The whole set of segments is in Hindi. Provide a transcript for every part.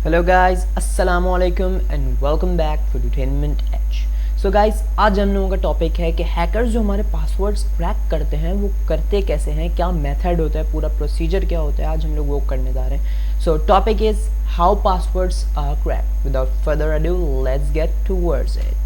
हेलो गाइस, अस्सलाम वालेकुम and welcome back to entertainment age. So guys, आज हम लोगों का टॉपिक है कि हैकर्स जो हमारे पासवर्ड्स क्रैक करते हैं वो करते कैसे हैं, क्या मेथड होता है, पूरा प्रोसीजर क्या होता है। आज हम लोग वो करने जा रहे हैं। So topic is how passwords are crack. Without further ado, let's get towards it.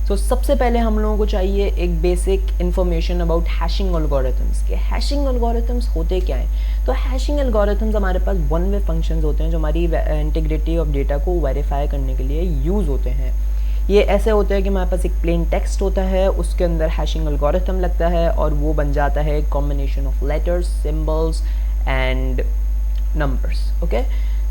तो सबसे पहले हम लोगों को चाहिए एक basic information about hashing algorithms के हैशिंग एल्गोरिथम्स होते क्या हैं। तो हैशिंग एल्गोरिथम्स हमारे पास वन वे फंक्शंस होते हैं जो हमारी इंटीग्रिटी ऑफ डेटा को वेरीफाई करने के लिए यूज़ होते हैं। ये ऐसे होते हैं कि हमारे पास एक प्लेन टेक्स्ट होता है, उसके अंदर हैशिंग एल्गोरिथम लगता है और वो बन जाता है combination of letters, symbols and numbers. Okay,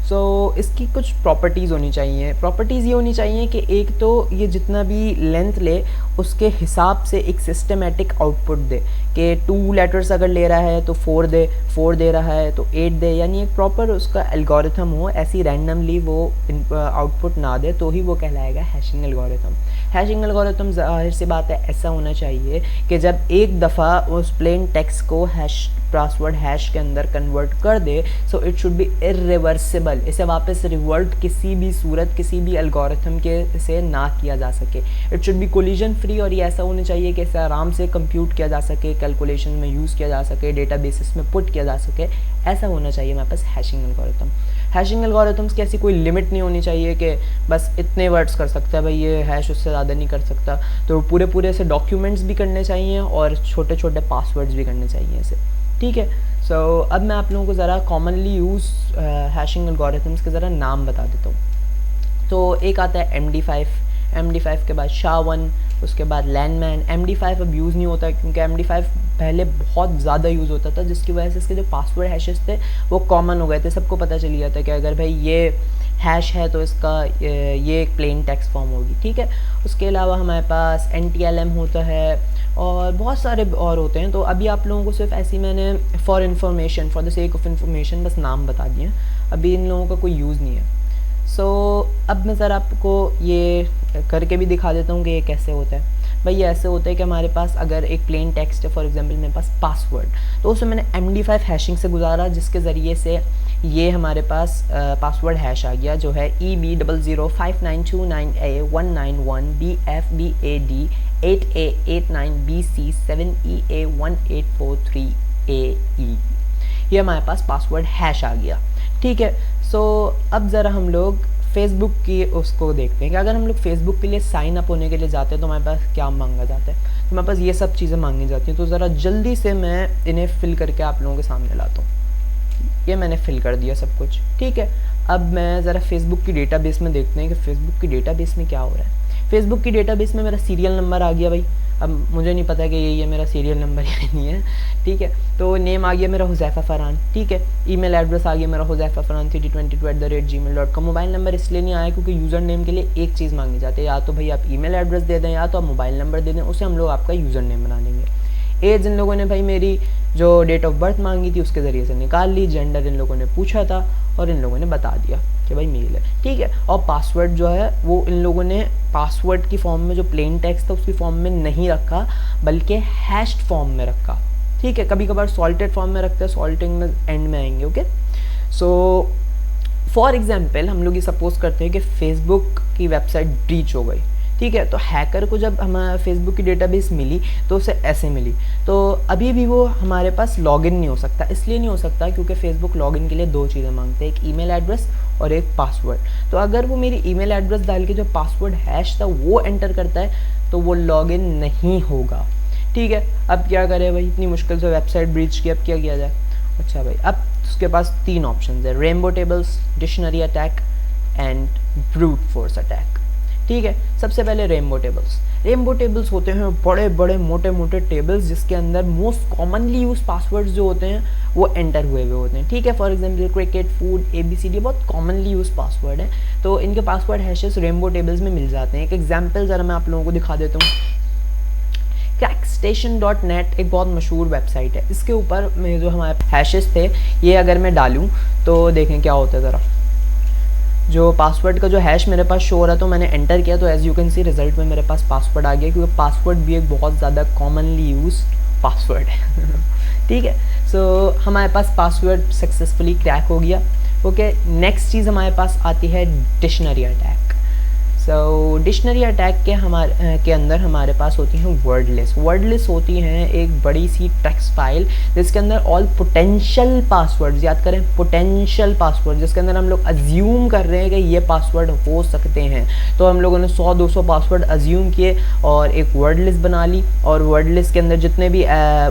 so इसकी कुछ प्रॉपर्टीज़ होनी चाहिए। प्रॉपर्टीज़ ये होनी चाहिए कि एक तो ये जितना भी लेंथ ले उसके हिसाब से एक सिस्टमेटिक आउटपुट दे, कि 2 लेटर्स अगर ले रहा है तो 4 दे, 4 दे रहा है तो 8 दे, यानी एक प्रॉपर उसका एल्गोरिथम हो, ऐसी रैंडमली वो आउटपुट ना दे, तो ही वो कहलाएगा हैशिंग एल्गोरिथम। हैशिंग एल्गोरिथम ज़ाहिर सी बात है ऐसा होना चाहिए कि जब एक दफ़ा उस प्लेन टेक्स्ट को पासवर्ड हैश के अंदर कन्वर्ट कर दे, so it should be irreversible. इसे वापस रिवर्ट किसी भी सूरत, किसी भी एल्गोरिथम के से ना किया जा सके। It should B collision free, और ये ऐसा होना चाहिए कि इसे आराम से कंप्यूट किया जा सके, कैलकुलेशन में यूज़ किया जा सके, डेटाबेसिस में पुट किया जा सके। ऐसा होना चाहिए हमारे पास हैशिंग एल्गोरिथम। हैशिंग एल्गोरिथम्स की ऐसी कोई लिमिट नहीं होनी चाहिए कि बस इतने वर्ड्स कर सकता है भाई ये हैश, उससे ज़्यादा नहीं कर सकता। तो पूरे पूरे से डॉक्यूमेंट्स भी करने चाहिए और छोटे छोटे पासवर्ड्स भी करने चाहिए इसे। ठीक है, सो अब मैं आप लोगों को ज़रा कॉमनली यूज़ हैशिंग एल्गोरिथम्स के ज़रा नाम बता देता हूँ। तो एक आता है MD5 के बाद SHA-1, उसके बाद लैंडमैन। MD5 अब यूज़ नहीं होता क्योंकि MD5 पहले बहुत ज़्यादा यूज़ होता था, जिसकी वजह से इसके जो पासवर्ड हैशेस थे वो कॉमन हो गए थे। सबको पता चल गया था कि अगर भाई ये हैश है तो इसका ये एक प्लेन टेक्स्ट फॉर्म होगी। ठीक है, उसके अलावा हमारे पास NTLM होता है और बहुत सारे और होते हैं। तो अभी आप लोगों को सिर्फ ऐसी मैंने for the sake of information बस नाम बता दिए, अभी इन लोगों का कोई यूज़ नहीं है। सो अब मैं ज़रा आपको ये करके भी दिखा देता हूँ कि ये कैसे होता है। भाई ये ऐसे होता है कि हमारे पास अगर एक प्लेन टेक्स्ट है, फॉर एग्जांपल मेरे पास पासवर्ड, तो उसमें मैंने MD5 हैशिंग से गुजारा, जिसके ज़रिए से ये हमारे पास पासवर्ड हैश आ गया जो है EB005929811BFDAD8A89BC7EA1843AE। ये हमारे पास पासवर्ड हैश आ गया। ठीक है, सो अब ज़रा हम लोग फेसबुक की उसको देखते हैं कि अगर हम लोग फेसबुक के लिए साइन अप होने के लिए जाते हैं तो हमारे पास क्या मांगा जाता है। तो हमारे पास ये सब चीज़ें मांगी जाती हैं। तो ज़रा जल्दी से मैं इन्हें फिल करके आप लोगों के सामने लाता हूँ। ये मैंने फिल कर दिया सब कुछ। ठीक है, अब मैं ज़रा फेसबुक की डेटाबेस में देखते हैं कि फेसबुक की डेटाबेस में क्या हो रहा है। फेसबुक की डेटाबेस में मेरा सीरियल नंबर आ गया भाई। अब मुझे नहीं पता कि ये मेरा सीरियल नंबर या नहीं है। ठीक है, तो नेम आ गया मेरा हुज़ैफ़ा फ़रहान। ठीक है, ईमेल एड्रेस आ गया मेरा Huzaifa Farhan 3022@gmail.com। Mobile number इसलिए नहीं आया क्योंकि यूज़र नेम के लिए एक चीज़ मांगी जाती है, या तो भाई आप ईमेल एड्रेस दे दें या तो आप मोबाइल नंबर दे दें, उसे हम लोग आपका यूज़र नेम बना देंगे। एज इन लोगों ने भाई मेरी जो डेट ऑफ बर्थ मांगी थी उसके ज़रिए से निकाल ली। जेंडर इन लोगों ने पूछा था और इन लोगों ने बता दिया कि भाई मेल है। ठीक है, और पासवर्ड जो है वो इन लोगों ने पासवर्ड की फॉर्म में, जो प्लेन टेक्स्ट था उसकी फॉर्म में नहीं रखा बल्कि हैश्ड फॉर्म में रखा। ठीक है, कभी कभार सॉल्टेड फॉर्म में रखते हैं, सॉल्टिंग में एंड में आएंगे। ओके, सो फॉर एग्जाम्पल हम लोग ये सपोज करते हैं कि फेसबुक की वेबसाइट ब्रीच हो गई। ठीक है, तो हैकर को जब हमारा फेसबुक की डेटाबेस मिली तो उसे ऐसे मिली, तो अभी भी वो हमारे पास लॉगिन नहीं हो सकता। इसलिए नहीं हो सकता क्योंकि फेसबुक लॉगिन के लिए 2 चीज़ें मांगते हैं, एक ईमेल एड्रेस और एक पासवर्ड। तो अगर वो मेरी ईमेल एड्रेस डाल के जो पासवर्ड हैश था वो एंटर करता है तो वो लॉगिन नहीं होगा। ठीक है, अब क्या करें भाई, इतनी मुश्किल से वेबसाइट ब्रीच की, अब क्या किया जाए। अच्छा भाई, अब उसके पास 3 ऑप्शन है, rainbow tables, dictionary attack and brute force attack. ठीक है, सबसे पहले रेनबो टेबल्स होते हैं बड़े बड़े मोटे मोटे टेबल्स जिसके अंदर मोस्ट कॉमनली यूज पासवर्ड्स जो होते हैं वो एंटर हुए होते हैं। ठीक है, for example cricket, food, ABCD बहुत कॉमनली यूज पासवर्ड है, तो इनके पासवर्ड हैशेस रेनबो टेबल्स में मिल जाते हैं। एक एग्जांपल ज़रा मैं आप लोगों को दिखा देता हूँ। crackstation.net एक बहुत मशहूर वेबसाइट है, इसके ऊपर में जो हमारे हैशेस थे ये अगर मैं डालूँ तो देखें क्या होता है। ज़रा जो पासवर्ड का जो हैश मेरे पास शो हो रहा है तो मैंने एंटर किया, तो as you can see result में मेरे पास पासवर्ड आ गया, क्योंकि पासवर्ड भी एक बहुत ज़्यादा कॉमनली यूज पासवर्ड है। ठीक है, सो हमारे पास पासवर्ड सक्सेसफुली क्रैक हो गया। ओके, नेक्स्ट चीज़ हमारे पास आती है डिक्शनरी अटैक। सो डिक्शनरी अटैक के अंदर हमारे पास होती हैं वर्ड लिस्ट। वर्ड लिस्ट होती हैं एक बड़ी सी टेक्स्ट फाइल जिसके अंदर ऑल पोटेंशियल पासवर्ड्स, याद करें पोटेंशियल पासवर्ड, जिसके अंदर हम लोग अज्यूम कर रहे हैं कि ये पासवर्ड हो सकते हैं। तो हम लोगों ने 100-200 पासवर्ड अज्यूम किए और एक वर्ड लिस्ट बना ली, और वर्ड लिस्ट के अंदर जितने भी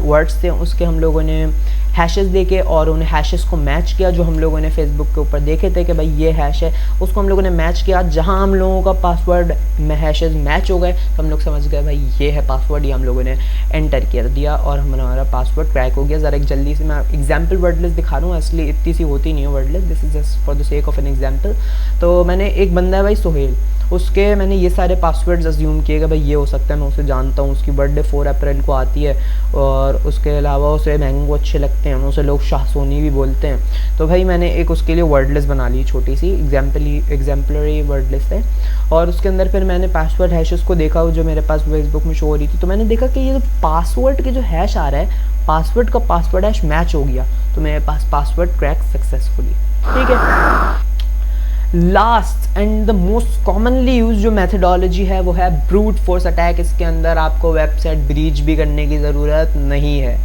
वर्ड्स थे उसके हम लोगों ने हैशेस देके और उन हैशेस को मैच किया, जो हम लोगों ने फेसबुक के ऊपर देखे थे कि भाई ये हैश है, उसको हम लोगों ने मैच किया। जहां हम लोगों का पासवर्ड में हैशेस मैच हो गए तो हम लोग समझ गए भाई ये है पासवर्ड, ये हम लोगों ने एंटर कर दिया और हमारा पासवर्ड क्रैक हो गया। ज़रा एक जल्दी से मैं एग्जाम्पल वर्ड लिस्ट दिखा रहा हूँ, इसलिए इतनी सी होती नहीं है word list, this is just for the sake of an example. तो मैंने एक बंदा है भाई सोहेल, उसके मैंने ये सारे पासवर्ड्स अज्यूम किए कि भाई ये हो सकता है, मैं उसे जानता हूँ, उसकी बर्थडे 4 अप्रैल को आती है और उसके अलावा उसे मैंगो अच्छे लगते हैं, उसे लोग शाह सोनी भी बोलते हैं। तो भाई मैंने एक उसके लिए वर्ड लिस्ट बना ली, छोटी सी एग्जाम्पलरी वर्ड लिस्ट है, और उसके अंदर फिर मैंने पासवर्ड हैशेस को देखा जो मेरे पास फेसबुक में शो हो रही थी। तो मैंने देखा कि ये जो पासवर्ड के जो हैश आ रहा है, पासवर्ड का पासवर्ड हैश मैच हो गया, तो मेरे पास पासवर्ड क्रैक सक्सेसफुली। ठीक है, last and the most commonly use जो मेथडोलॉजी है वो है ब्रूट फोर्स अटैक। इसके अंदर आपको वेबसाइट ब्रीच भी करने की ज़रूरत नहीं है,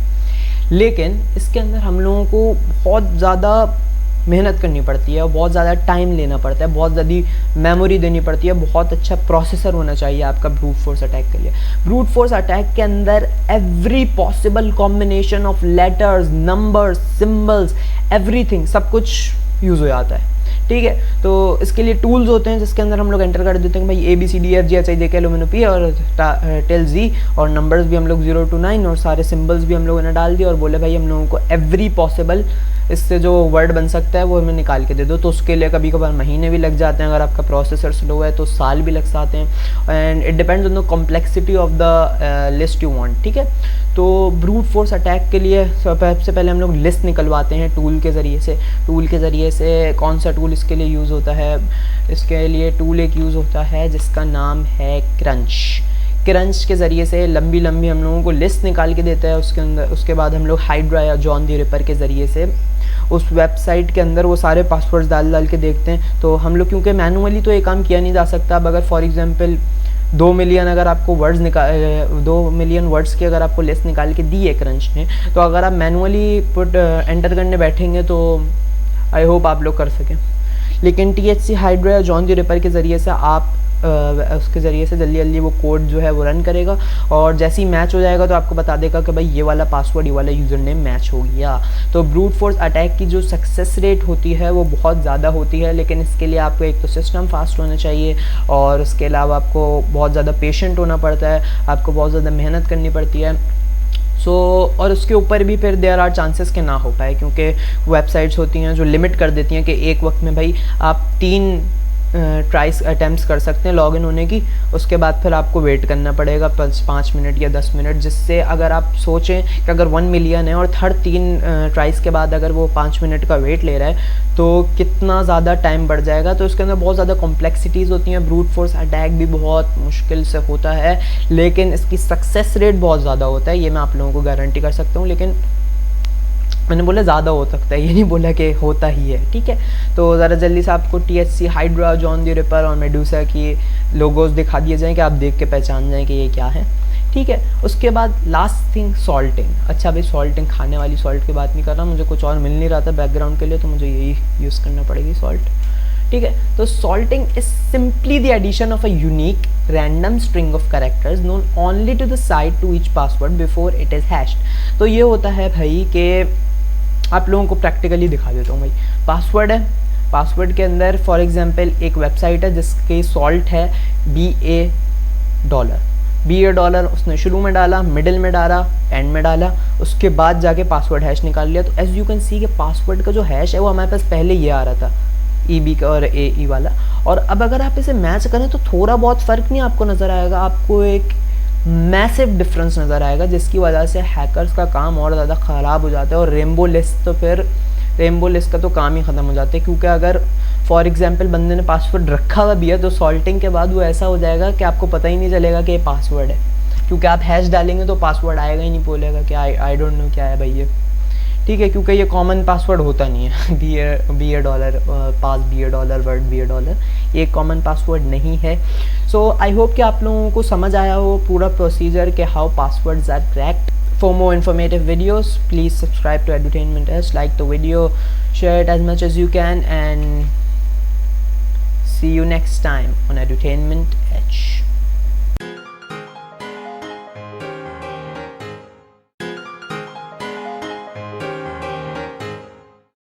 लेकिन इसके अंदर हम लोगों को बहुत ज़्यादा मेहनत करनी पड़ती है, बहुत ज़्यादा टाइम लेना पड़ता है, बहुत ज़्यादा मेमोरी देनी पड़ती है, बहुत अच्छा प्रोसेसर होना चाहिए आपका ब्रूट फोर्स अटैक के लिए। ब्रूट फोर्स अटैक के अंदर every possible combination of letters, numbers, symbols, everything, सब कुछ यूज़ हो जाता है। ठीक है, तो इसके लिए टूल्स होते हैं जिसके अंदर हम लोग एंटर कर देते हैं भाई ABCDFGHIJKLMNOP और टिल Z, और नंबर्स भी हम लोग 0 to 9 और सारे सिंबल्स भी हम लोगों ने डाल दिए और बोले भाई हम लोगों को एवरी पॉसिबल इससे जो वर्ड बन सकता है वो हमें निकाल के दे दो। तो उसके लिए कभी कभार महीने भी लग जाते हैं, अगर आपका प्रोसेसर स्लो है तो साल भी लग जाते हैं, and it depends on the complexity of the list you want. ठीक है, तो ब्रूट फोर्स अटैक के लिए सबसे पहले हम लोग लिस्ट निकलवाते हैं टूल के ज़रिए से। टूल के ज़रिए से कौन सा टूल इसके लिए यूज़ होता है? इसके लिए टूल एक यूज़ होता है जिसका नाम है क्रंच। क्रंच के ज़रिए से लंबी लंबी हम लोगों को लिस्ट निकाल के देता है। उसके अंदर उसके बाद हम लोग हाइड्रा या जॉन दी रिपर के ज़रिए से उस वेबसाइट के अंदर वो सारे पासवर्ड्स डाल के देखते हैं। तो हम लोग क्योंकि मैनुअली तो ये काम किया नहीं जा सकता, अब अगर फॉर एग्जांपल 2 मिलियन अगर आपको वर्ड्स 2 मिलियन वर्ड्स की अगर आपको लिस्ट निकाल के दी है क्रंच ने, तो अगर आप मैनुअली एंटर करने बैठेंगे तो आई होप आप लोग कर सकें। लेकिन THC हाइड्रा या जॉन दी रिपर के ज़रिए से आप उसके ज़रिए से जल्दी जल्दी वो कोड जो है वो रन करेगा, और जैसे ही मैच हो जाएगा तो आपको बता देगा कि भाई ये वाला पासवर्ड, ये वाला यूज़र नेम मैच हो गया। तो ब्रूट फोर्स अटैक की जो सक्सेस रेट होती है वो बहुत ज़्यादा होती है, लेकिन इसके लिए आपको एक तो सिस्टम फास्ट होना चाहिए और उसके अलावा आपको बहुत ज़्यादा पेशेंट होना पड़ता है, आपको बहुत ज़्यादा मेहनत करनी पड़ती है। और उसके ऊपर भी फिर देयर आर चांसेस के ना हो पाए, क्योंकि वेबसाइट्स होती हैं जो लिमिट कर देती हैं कि एक वक्त में भाई आप 3 ट्राइस अटैम्प्ट्स कर सकते हैं लॉगिन होने की, उसके बाद फिर आपको वेट करना पड़ेगा 5 मिनट या 10 मिनट, जिससे अगर आप सोचें कि अगर 1 मिलियन है और हर 3 ट्राइस के बाद अगर वो 5 मिनट का वेट ले रहा है तो कितना ज़्यादा टाइम बढ़ जाएगा। तो इसके अंदर बहुत ज़्यादा कॉम्प्लेक्सिटीज़ होती हैं। ब्रूट फोर्स अटैक भी बहुत मुश्किल से होता है, लेकिन इसकी सक्सेस रेट बहुत ज़्यादा होता है, ये मैं आप लोगों को गारंटी कर सकता हूँ। लेकिन मैंने बोला ज़्यादा हो सकता है, ये नहीं बोला कि होता ही है। ठीक है, तो ज़रा जल्दी से आपको THC हाइड्रा, जॉन दी रिपर और मेडूसा की लोगोज दिखा दिए जाएँ कि आप देख के पहचान जाएँ कि ये क्या है। ठीक है, उसके बाद लास्ट थिंग सॉल्टिंग। अच्छा भाई, सॉल्टिंग खाने वाली सॉल्ट की बात नहीं कर रहा, मुझे कुछ और मिल नहीं रहा था बैकग्राउंड के लिए, तो मुझे यही यूज़ करना पड़ेगी सॉल्ट। ठीक है, तो salting is simply the addition of a unique random string of characters known only to the side to each password before it is hashed. तो ये होता है भाई कि आप लोगों को प्रैक्टिकली दिखा देता हूँ भाई। पासवर्ड है, पासवर्ड के अंदर फॉर एग्जांपल एक वेबसाइट है जिसकी सॉल्ट है $BA, उसने शुरू में डाला, मिडिल में डाला, एंड में डाला, उसके बाद जाके पासवर्ड हैश निकाल लिया। तो एज यू कैन सी कि पासवर्ड का जो हैश है वो हमारे पास पहले ये आ रहा था, EB का और AE वाला। और अब अगर आप इसे मैच करें तो थोड़ा बहुत फ़र्क नहीं आपको नज़र आएगा, आपको एक मैसिव डिफरेंस नज़र आएगा, जिसकी वजह से हैकर्स का काम और ज़्यादा ख़राब हो जाता है। और रेनबो लिस्ट, तो फिर रेनबो लिस्ट का तो काम ही ख़त्म हो जाता है, क्योंकि अगर फॉर एग्जांपल बंदे ने पासवर्ड रखा हुआ भी है तो सॉल्टिंग के बाद वो ऐसा हो जाएगा कि आपको पता ही नहीं चलेगा कि ये पासवर्ड है, क्योंकि आप हैश डालेंगे तो पासवर्ड आएगा ही नहीं, बोलेगा कि आई डोंट नो क्या है भाई ये। ठीक है, क्योंकि ये कॉमन पासवर्ड होता नहीं है B A dollar pass B A dollar word B A dollar, ये कॉमन पासवर्ड नहीं है। सो आई होप कि आप लोगों को समझ आया हो पूरा प्रोसीजर के how passwords are cracked. For more informative videos, please subscribe to Edutainment Edge, like the video, share it as much as you can, and see you next time on Edutainment Edge.